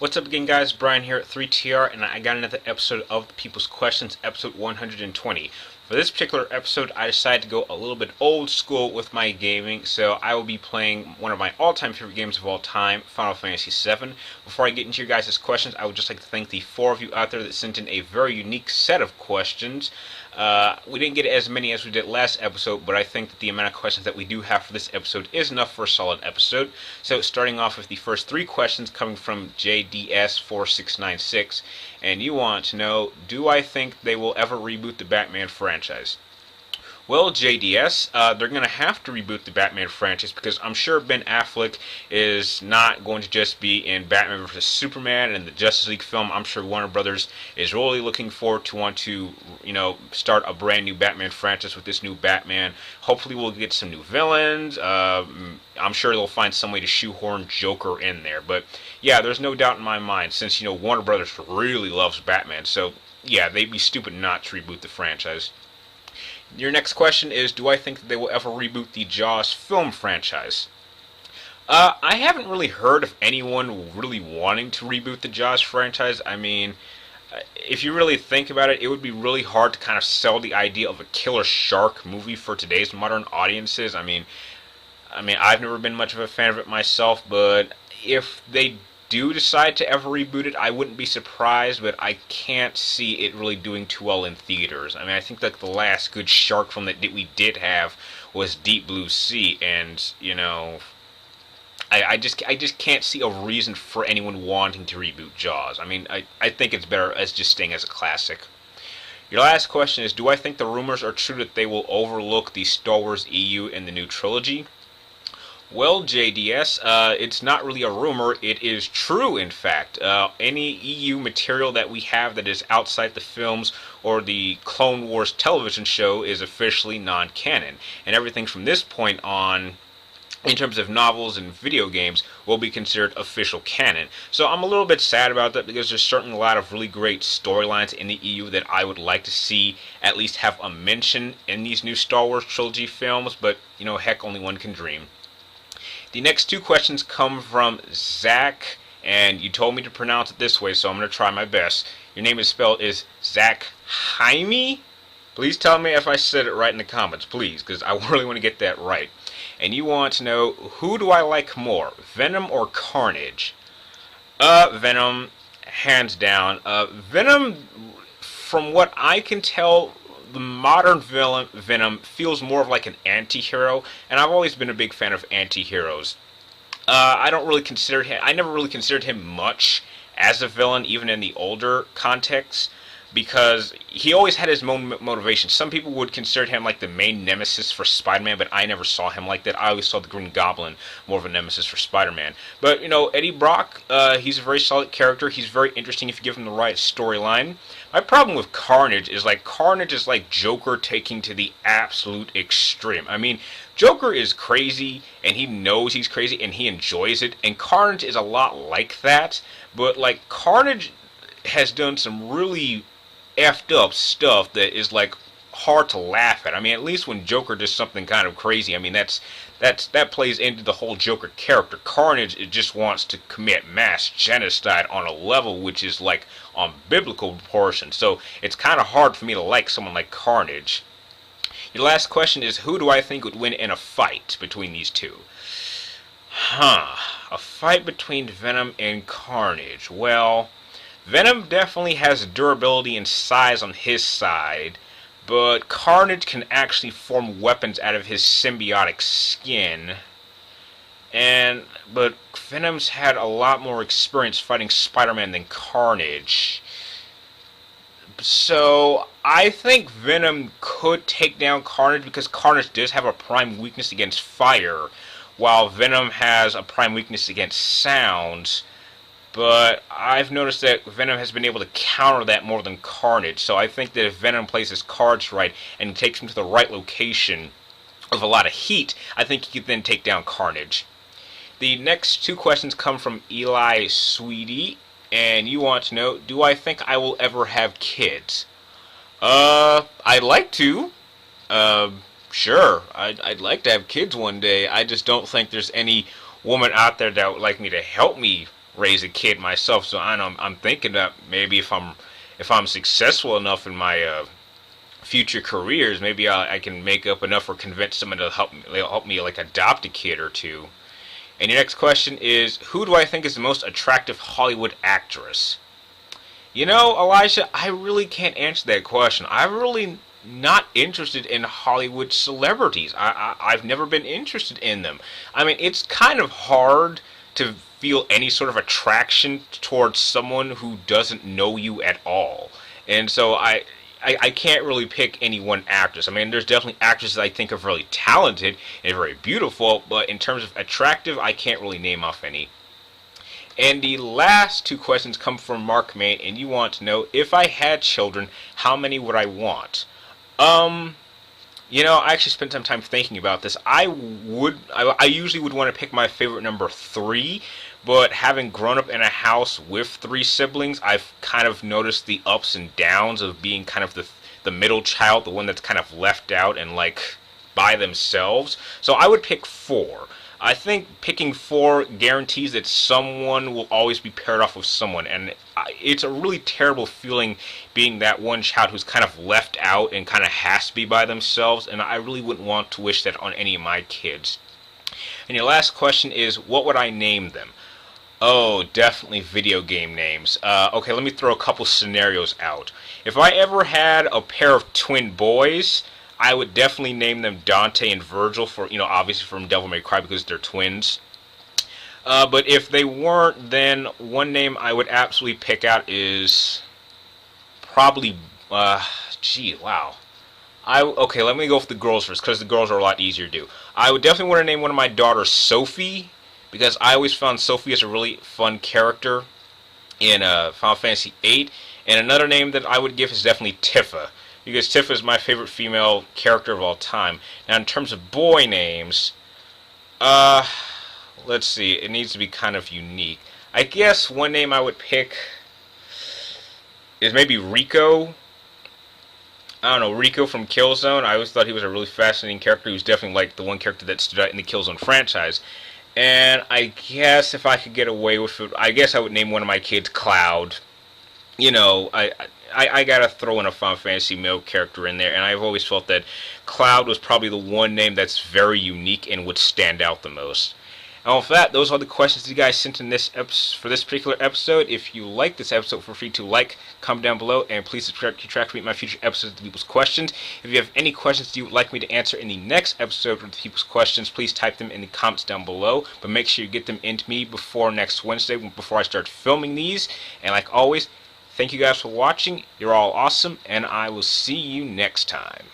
What's up again, guys? Brian here at 3TR, and I got another episode of the People's Questions, episode 120. For this particular episode, I decided to go a little bit old school with my gaming, so I will be playing one of my all-time favorite games of all time, Final Fantasy VII. Before I get into your guys' questions, I would just like to thank the four of you out there that sent in a very unique set of questions. We didn't get as many as we did last episode, but I think that the amount of questions that we do have for this episode is enough for a solid episode. So starting off with the first three questions coming from JDS4696, and you want to know, do I think they will ever reboot the Batman franchise? Well, JDS, they're going to have to reboot the Batman franchise because I'm sure Ben Affleck is not going to just be in Batman vs. Superman and the Justice League film. I'm sure Warner Brothers is really looking forward to want to, start a brand new Batman franchise with this new Batman. Hopefully we'll get some new villains. I'm sure they'll find some way to shoehorn Joker in there. But yeah, there's no doubt in my mind since, Warner Brothers really loves Batman. So yeah, they'd be stupid not to reboot the franchise. Your next question is, do I think that they will ever reboot the Jaws film franchise? I haven't really heard of anyone really wanting to reboot the Jaws franchise. I mean, if you really think about it, it would be really hard to kind of sell the idea of a killer shark movie for today's modern audiences. I mean, I've never been much of a fan of it myself, but if they do decide to ever reboot it, I wouldn't be surprised, but I can't see it really doing too well in theaters. I mean, I think that the last good shark film that we did have was Deep Blue Sea, and, I just can't see a reason for anyone wanting to reboot Jaws. I mean, I think it's better as just staying as a classic. Your last question is, do I think the rumors are true that they will overlook the Star Wars EU in the new trilogy? Well, JDS, it's not really a rumor, it is true, in fact. Any EU material that we have that is outside the films or the Clone Wars television show is officially non-canon. And everything from this point on, in terms of novels and video games, will be considered official canon. So I'm a little bit sad about that because there's certainly a lot of really great storylines in the EU that I would like to see at least have a mention in these new Star Wars trilogy films, but, heck, only one can dream. The next two questions come from Zach, and you told me to pronounce it this way, so I'm going to try my best. Your name is spelled Zach Jaime? Please tell me if I said it right in the comments, please, because I really want to get that right. And you want to know, who do I like more, Venom or Carnage? Venom, hands down. Venom, from what I can tell, the modern Venom feels more of like an anti-hero, and I've always been a big fan of anti-heroes. I never really considered him much as a villain, even in the older context, because he always had his own motivation. Some people would consider him like the main nemesis for Spider-Man, but I never saw him like that. I always saw the Green Goblin more of a nemesis for Spider-Man. But, Eddie Brock, he's a very solid character. He's very interesting if you give him the right storyline. My problem with Carnage is like Joker taking to the absolute extreme. I mean, Joker is crazy, and he knows he's crazy, and he enjoys it, and Carnage is a lot like that, but, like, Carnage has done some really effed up stuff that is, like, hard to laugh at. I mean, at least when Joker does something kind of crazy, I mean, that plays into the whole Joker character. Carnage, it just wants to commit mass genocide on a level which is, like, on biblical proportions. So it's kind of hard for me to like someone like Carnage. Your last question is, who do I think would win in a fight between these two? A fight between Venom and Carnage. Well, Venom definitely has durability and size on his side, but Carnage can actually form weapons out of his symbiotic skin. But Venom's had a lot more experience fighting Spider-Man than Carnage. So I think Venom could take down Carnage because Carnage does have a prime weakness against fire, while Venom has a prime weakness against sound. But I've noticed that Venom has been able to counter that more than Carnage. So I think that if Venom plays his cards right and takes him to the right location of a lot of heat, I think he could then take down Carnage. The next two questions come from Eli Sweetie, and you want to know, do I think I will ever have kids? I'd like to. Sure, I'd like to have kids one day. I just don't think there's any woman out there that would like me to help me raise a kid myself. So I know I'm thinking that maybe if I'm successful enough in my future careers, maybe I can make up enough or convince someone to help me like adopt a kid or two. And your next question is, who do I think is the most attractive Hollywood actress? You know, Elijah, I really can't answer that question. I'm really not interested in Hollywood celebrities. I've never been interested in them. I mean, it's kind of hard to feel any sort of attraction towards someone who doesn't know you at all. And so I can't really pick any one actress. I mean, there's definitely actresses I think are really talented and very beautiful, but in terms of attractive, I can't really name off any. And the last two questions come from Mark Main, and you want to know, if I had children, how many would I want? You know, I actually spent some time thinking about this. I usually would want to pick my favorite number 3, but having grown up in a house with 3 siblings, I've kind of noticed the ups and downs of being kind of the middle child, the one that's kind of left out and like by themselves. So I would pick 4. I think picking 4 guarantees that someone will always be paired off with someone, and it's a really terrible feeling being that one child who's kind of left out and kind of has to be by themselves, and I really wouldn't want to wish that on any of my kids. And your last question is, what would I name them? Oh, definitely video game names. Okay, let me throw a couple scenarios out. If I ever had a pair of twin boys, I would definitely name them Dante and Virgil, for, you know, obviously from Devil May Cry because they're twins. But if they weren't, then one name I would absolutely pick out is probably, wow. Okay, let me go with the girls first, because the girls are a lot easier to do. I would definitely want to name one of my daughters Sophie, because I always found Sophie as a really fun character in Final Fantasy VIII. And another name that I would give is definitely Tifa, because Tifa is my favorite female character of all time. Now, in terms of boy names, let's see, it needs to be kind of unique. I guess one name I would pick is maybe Rico. I don't know, Rico from Killzone. I always thought he was a really fascinating character. He was definitely like the one character that stood out in the Killzone franchise. And I guess if I could get away with it, I guess I would name one of my kids Cloud. You know, I gotta throw in a Final Fantasy male character in there, and I've always felt that Cloud was probably the one name that's very unique and would stand out the most. And with that, those are the questions you guys sent in this for this particular episode. If you like this episode, feel free to like, comment down below, and please subscribe to keep track of my future episodes of the People's Questions. If you have any questions you would like me to answer in the next episode of the People's Questions, please type them in the comments down below. But make sure you get them into me before next Wednesday, before I start filming these. And like always, thank you guys for watching. You're all awesome, and I will see you next time.